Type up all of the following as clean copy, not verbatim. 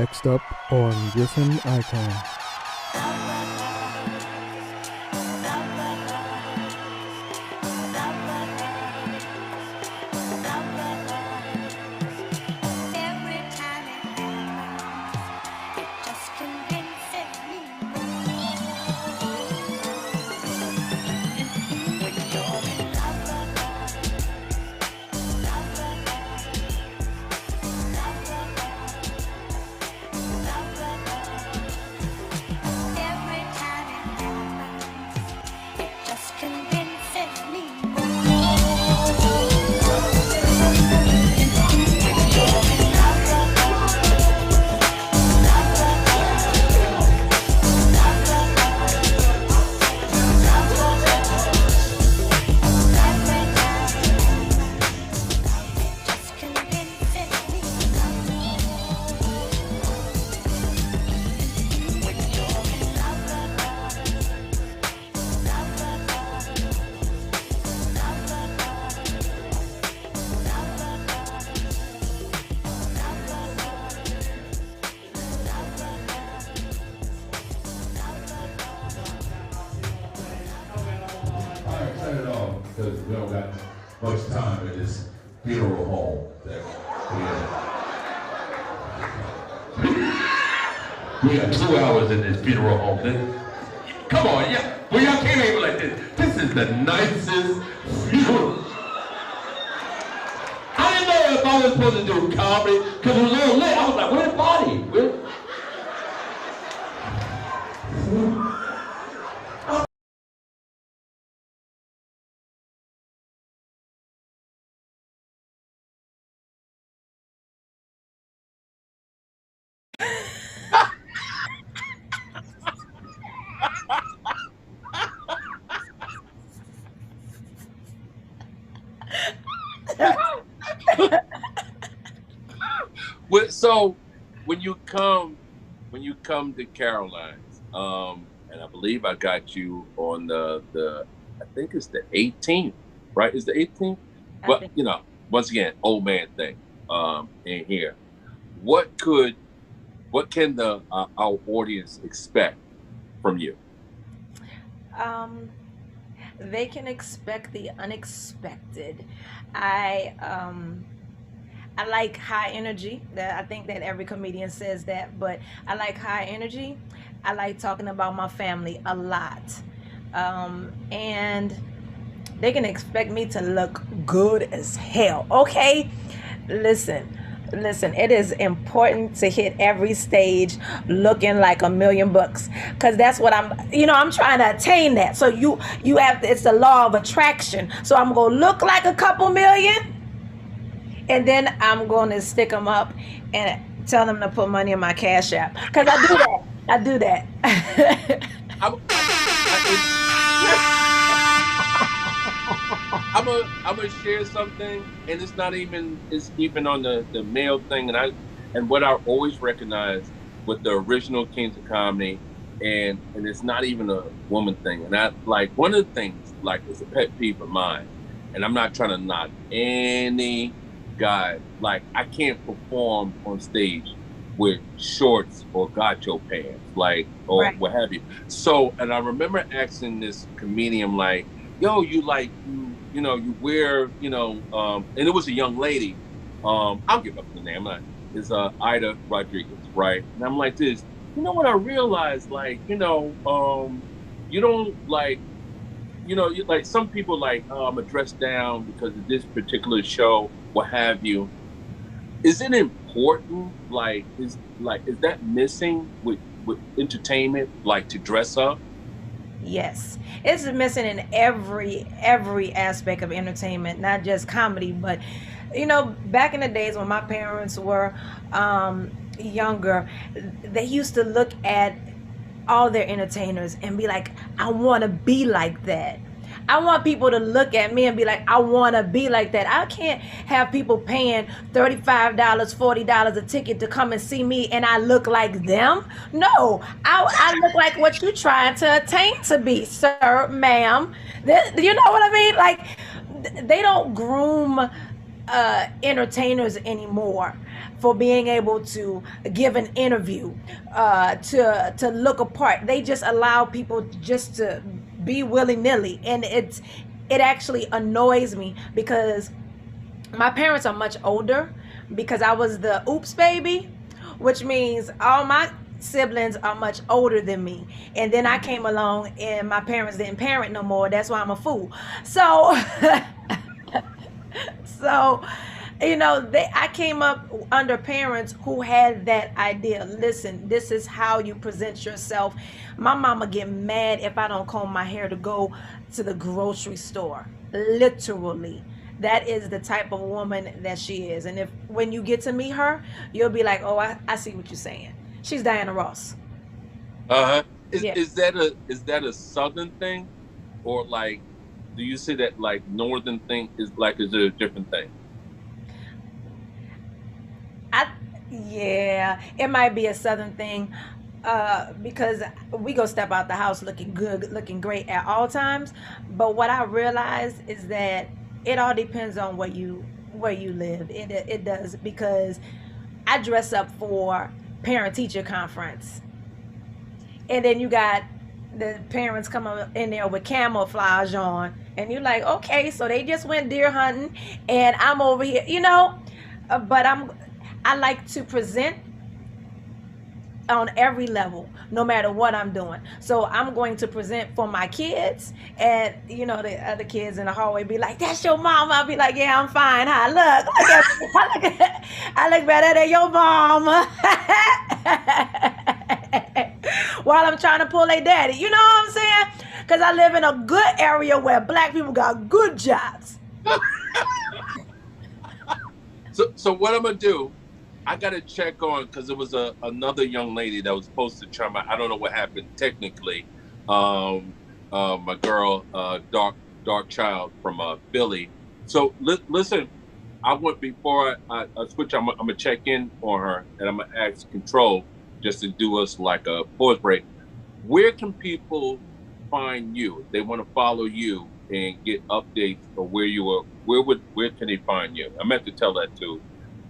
Next up on Griffin Icon. Because we don't got much time in this funeral home that we got 2 hours in this funeral home. Come on, yeah. Well, y'all came in like this. This is the nicest funeral. I didn't know if I was supposed to do comedy because it was a little late. I was like, where's the body? So when you come to Caroline's, and I believe I got you on the I think it's the 18th, right? Is the 18th? But you know, once again, old man thing in here. What can our audience expect from you? They can expect the unexpected. I like high energy. That I think that every comedian says that, but I like high energy. I like talking about my family a lot. And they can expect me to look good as hell. Okay? Listen, it is important to hit every stage looking like $1,000,000 because that's what I'm trying to attain that. So you have, it's the law of attraction. So I'm going to look like a couple million, and then I'm going to stick them up and tell them to put money in my Cash App because I do that. I'm gonna share something, and it's even on the male thing, and what I always recognize with the original Kings of Comedy, and it's not even a woman thing, and I like one of the things like it's a pet peeve of mine, and I'm not trying to knock any guy, like I can't perform on stage with shorts or gacho pants, like or right. What have you. So, and I remember asking this comedian, like, "Yo, you wear, and it was a young lady. I'll give up the name. Is Ida Rodriguez, right? And I'm like this. You know what I realized? Like, you don't like, you like some people like, oh, I'm dressed down because of this particular show, what have you. Is it important? Like, is that missing with entertainment? Like to dress up? Yes, it's missing in every aspect of entertainment, not just comedy, but back in the days when my parents were younger, they used to look at all their entertainers and be like, I want to be like that. I want people to look at me and be like, I want to be like that. I can't have people paying $35, $40 a ticket to come and see me and I look like them. No, I look like what you're trying to attain to be, sir, ma'am. You know what I mean? Like, they don't groom entertainers anymore for being able to give an interview, to look apart. They just allow people just to be willy nilly, and it actually annoys me because my parents are much older because I was the oops baby, which means all my siblings are much older than me. And then I came along and my parents didn't parent no more. That's why I'm a fool. So so I came up under parents who had that idea. Listen, this is how you present yourself. My mama get mad if I don't comb my hair to go to the grocery store. Literally. That is the type of woman that she is. And if when you get to meet her, you'll be like, oh, I see what you're saying. She's Diana Ross. Uh-huh. Is Yeah. is that a southern thing, or like, do you see that like northern thing is it a different thing? I Yeah, it might be a southern thing, because we go step out the house looking good, looking great at all times. But what I realize is that it all depends on where you live. It does, because I dress up for parent teacher conference, and then you got the parents coming in there with camouflage on, and you're like, okay, so they just went deer hunting, and I'm over here, but I like to present on every level, no matter what I'm doing. So I'm going to present for my kids, and the other kids in the hallway be like, "That's your mom." I'll be like, "Yeah, I'm fine. Hi, look at I look better than your mom." While I'm trying to pull a daddy, you know what I'm saying? Because I live in a good area where black people got good jobs. So what I'm gonna do? I gotta check on because there was another young lady that was supposed to try my. I don't know what happened technically. Um, my girl, dark child from Philly. So listen, I want before I switch. I'm gonna check in on her and I'm gonna ask Control just to do us like a pause break. Where can people find you if they want to follow you and get updates or where you are? Where can they find you? I meant to tell that to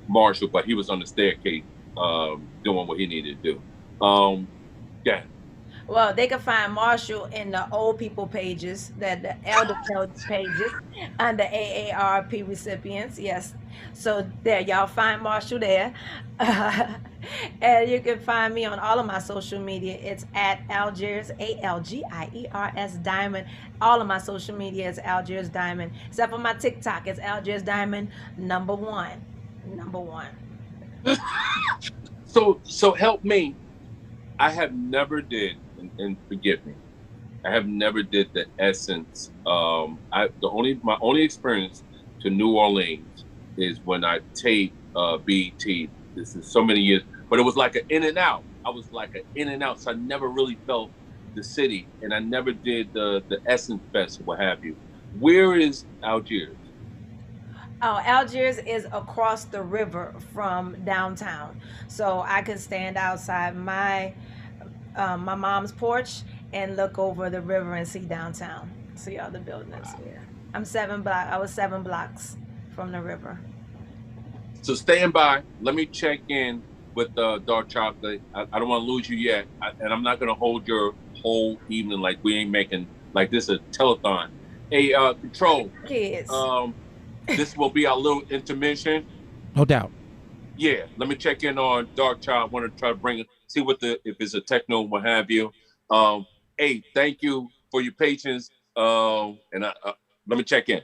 Marshall, but he was on the staircase doing what he needed to do. Yeah. Well, they can find Marshall in the old people pages, the elder codes pages, under AARP recipients. Yes. So there, y'all find Marshall there. And you can find me on all of my social media. It's at Algiers, Algiers Diamond. All of my social media is Algiers Diamond. Except for my TikTok, it's Algiers Diamond number one. Number one. So help me. I have never did, and forgive me. I have never did the Essence. My only experience to New Orleans is when I taped BT. This is so many years, but it was like an in and out. I was like an in and out, so I never really felt the city, and I never did the Essence Fest or what have you. Where is Algiers? Oh, Algiers is across the river from downtown, so I could stand outside my mom's porch and look over the river and see downtown, see all the buildings. Yeah, I was 7 blocks from the river. So stand by. Let me check in with Dark Chocolate. I don't want to lose you yet, and I'm not going to hold your whole evening like we ain't making like this a telethon. Hey, Control. Kids. This will be our little intermission. No doubt. Yeah, let me check in on Dark Child. I want to try to bring it, see what if it's a techno, what have you. Hey, thank you for your patience. And let me check in.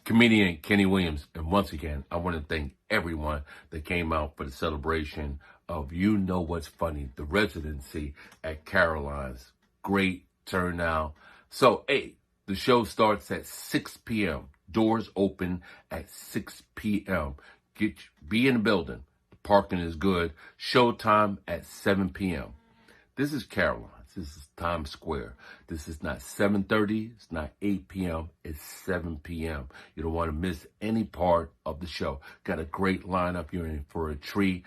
Comedian Kenny Williams. And once again, I want to thank everyone that came out for the celebration of You Know What's Funny, the residency at Caroline's. Great turnout. So, hey, the show starts at 6 p.m. Doors open at 6 p.m. Be in the building. The parking is good. Showtime at 7 p.m. This is Caroline's. This is Times Square. This is not 7:30. It's not 8 p.m. It's 7 p.m. You don't want to miss any part of the show. Got a great lineup. You're in for a treat.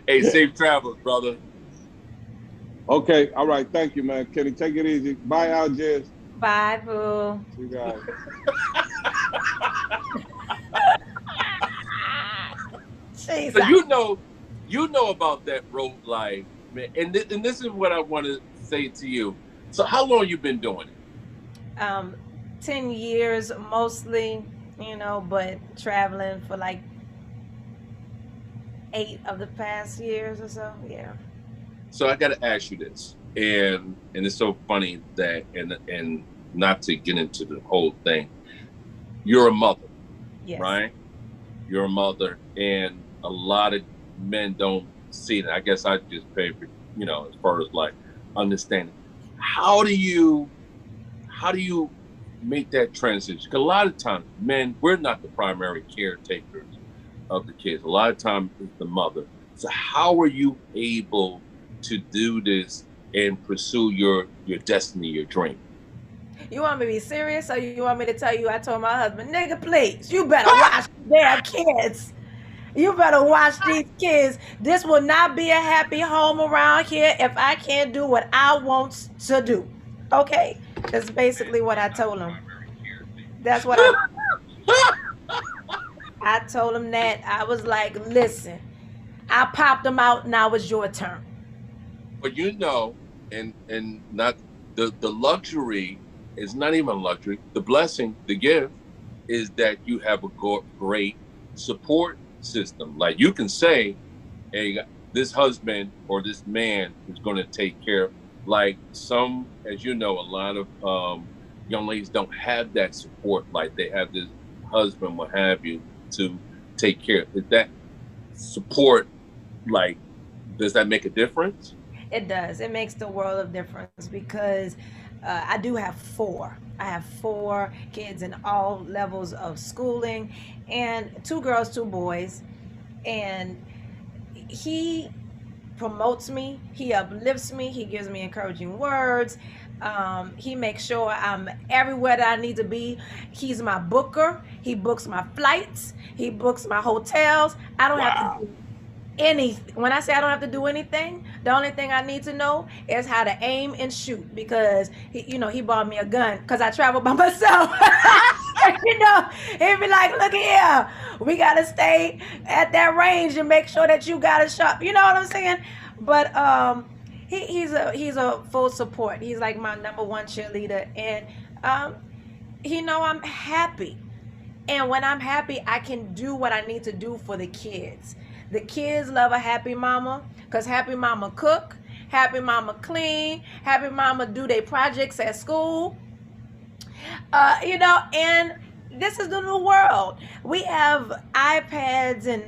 Hey, safe travels, brother. Okay, all right. Thank you, man. Kenny, take it easy. Bye, Al Jazz. Bye, boo. See you guys. So you know about that road life, man. And this is what I want to say to you. So how long you been doing it? 10 years mostly, but traveling for like 8 of the past years or so. Yeah. So I got to ask you this, and it's so funny that and not to get into the whole thing. You're a mother, Yes. right? You're a mother, and a lot of men don't see that. I guess I just pay for, as far as like understanding. How do you make that transition? Because a lot of times, men, we're not the primary caretakers of the kids. A lot of times it's the mother. So how are you able to do this and pursue your destiny, your dream? You want me to be serious, or you want me to tell you I told my husband, nigga, please, you better watch their kids. You better watch these kids. This will not be a happy home around here if I can't do what I want to do. Okay? That's basically what I told him. That's what I told him that. I was like, listen, I popped them out, now it's your turn. But and not the luxury is not even luxury. The blessing, the gift, is that you have a great support system. Like you can say, hey, this husband or this man is going to take care of. Like some, as you know, a lot of young ladies don't have that support. Like they have this husband, what have you, to take care of. Is that support, like, does that make a difference? It does. It makes the world of difference because I do have 4. I have 4 kids in all levels of schooling, and 2 girls, 2 boys. And he promotes me, he uplifts me, he gives me encouraging words. He makes sure I'm everywhere that I need to be. He's my booker. He books my flights. He books my hotels. I don't have to do anything. When I say I don't have to do anything, the only thing I need to know is how to aim and shoot, because he bought me a gun because I travel by myself. He'd be like, look here, we gotta stay at that range and make sure that you got a shot. You know what I'm saying? But he's a full support. He's like my number 1 cheerleader, and I'm happy. And when I'm happy, I can do what I need to do for the kids. The kids love a happy mama, because happy mama cook, happy mama clean, happy mama do their projects at school. And this is the new world. We have iPads and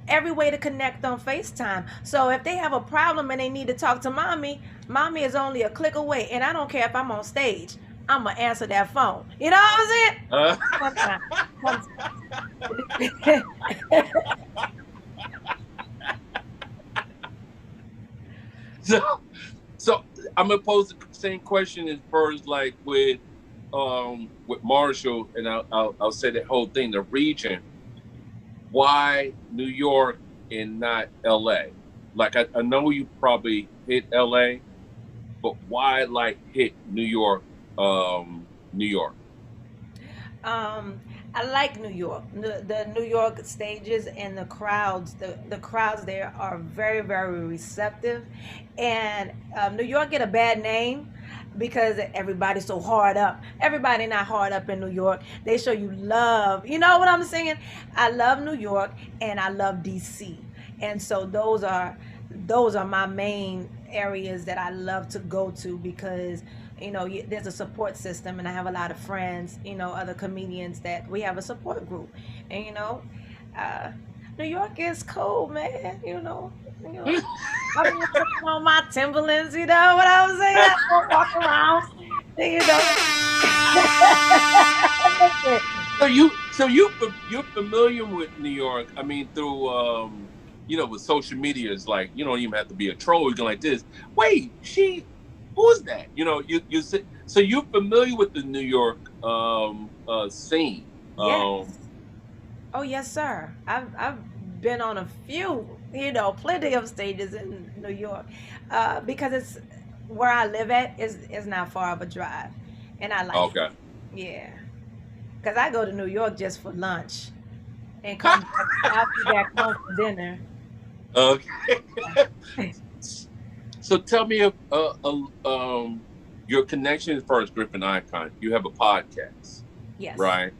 every way to connect on FaceTime. So if they have a problem and they need to talk to mommy is only a click away. And I don't care if I'm on stage, I'm going to answer that phone. You know what I'm saying? So I'm gonna pose the same question as far as like with Marshall, and I'll say that whole thing, the region. why New York and not LA? Like I know you probably hit LA, but why like hit New York? New York. I like New York. The New York stages and the crowds. The crowds there are very, very receptive, and New York get a bad name because everybody's so hard up. Everybody not hard up in New York. They show you love. You know what I'm saying? I love New York and I love DC, and so those are my main areas that I love to go to because there's a support system, and I have a lot of friends, other comedians that we have a support group, and uh, New York is cool, man. I'm putting on my Timberlands. You know what I'm saying? I don't walk around, you know. So you're familiar with New York? I mean, through with social media, it's like you don't even have to be a troll. You can like this. Wait, who's that? You say, so you're familiar with the New York scene? Yes. Oh yes, sir. I've been on a few, plenty of stages in New York, because it's where I live at is not far of a drive, and I like Okay. it. Yeah, because I go to New York just for lunch and come back, I'll be back home for dinner. Okay. So tell me your connection as far as Griffin Icon. You have a podcast, Yes. right?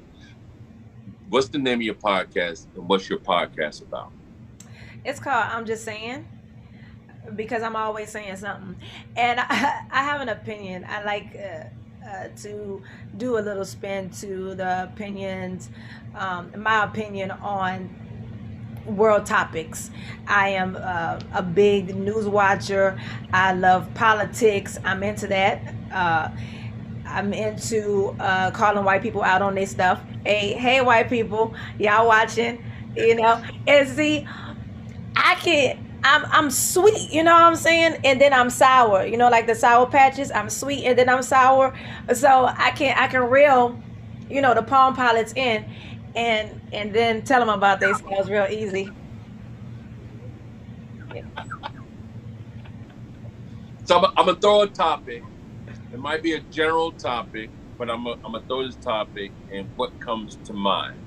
What's the name of your podcast, and what's your podcast about? It's called I'm Just Saying because I'm always saying something. And I have an opinion. I like to do a little spin to the opinions, my opinion on world topics. I am a big news watcher. I love politics. I'm into that. I'm into calling white people out on their stuff. Hey, white people, y'all watching? And see, I'm sweet, you know what I'm saying? And then I'm sour, like the sour patches. I'm sweet and then I'm sour. So I can reel, the Palm Pilots in and then tell them about themselves real easy. So I'm gonna throw a topic. It might be a general topic, but I'm gonna throw this topic, and what comes to mind?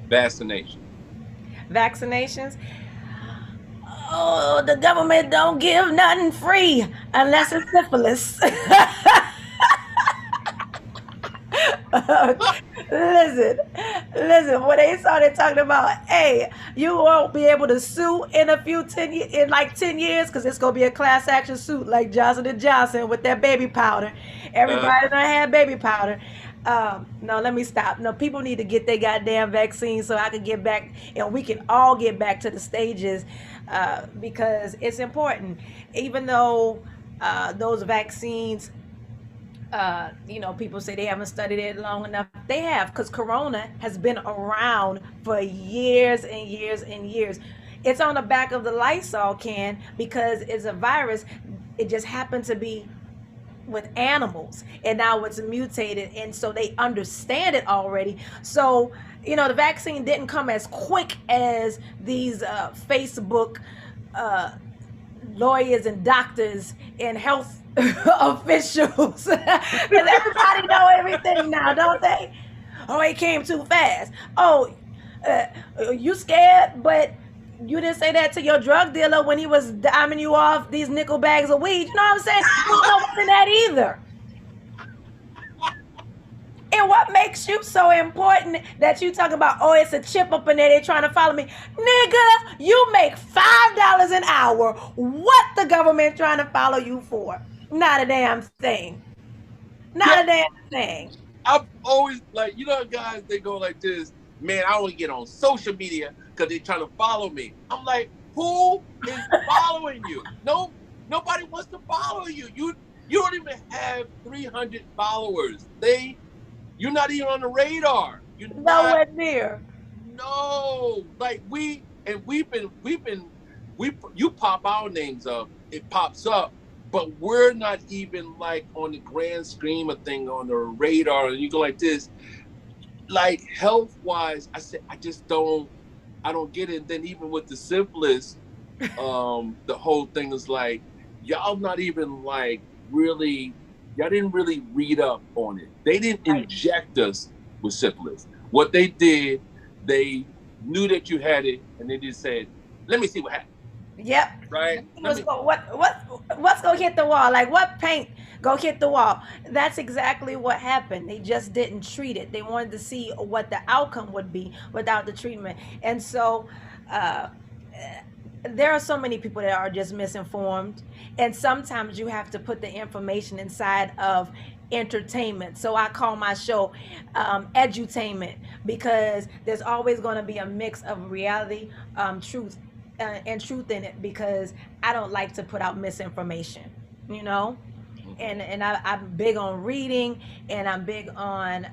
Vaccination. Vaccinations. Oh, the government don't give nothing free unless it's syphilis. Listen, when they started talking about, hey, you won't be able to sue in in like 10 years because it's going to be a class action suit like Johnson & Johnson with that baby powder. Everybody done had baby powder. No, let me stop. No, people need to get their goddamn vaccine so I can get back and we can all get back to the stages, because it's important. Even though those vaccines, people say they haven't studied it long enough. They have, because Corona has been around for years and years and years. It's on the back of the Lysol can because it's a virus. It just happened to be with animals, and now it's mutated, and so they understand it already. So the vaccine didn't come as quick as these Facebook lawyers and doctors and health officials, because everybody know everything now, don't they? Oh, it came too fast. Oh, you scared, but you didn't say that to your drug dealer when he was diming you off these nickel bags of weed. You know what I'm saying? You don't know that either. And what makes you so important that you talk about, oh, it's a chip up in there, they're trying to follow me. Nigga, you make $5 an hour. What the government trying to follow you for? Not a damn thing. Not a damn thing. I've always, like, guys, they go like this, man, I only get on social media because they're trying to follow me. I'm like, who is following you? Nobody wants to follow you. You don't even have 300 followers. You're not even on the radar. You're nowhere near. No, like you pop our names up, it pops up, but we're not even like on the grand scheme of thing on the radar. And you go like this, like health wise, I said, I just don't I don't get it. And then even with the simplest, the whole thing is like, y'all not even like really, y'all didn't really read up on it. They didn't Right. inject us with syphilis. What they did, they knew that you had it, and they just said, "Let me see what happens." Yep. Right? What's gonna hit the wall? Like what paint go hit the wall? That's exactly what happened. They just didn't treat it. They wanted to see what the outcome would be without the treatment. And so uh there are so many people that are just misinformed, and sometimes you have to put the information inside of entertainment. So I call my show edutainment, because there's always going to be a mix of reality, truth, and truth in it, because I don't like to put out misinformation, you know. And I'm big on reading, and I'm big on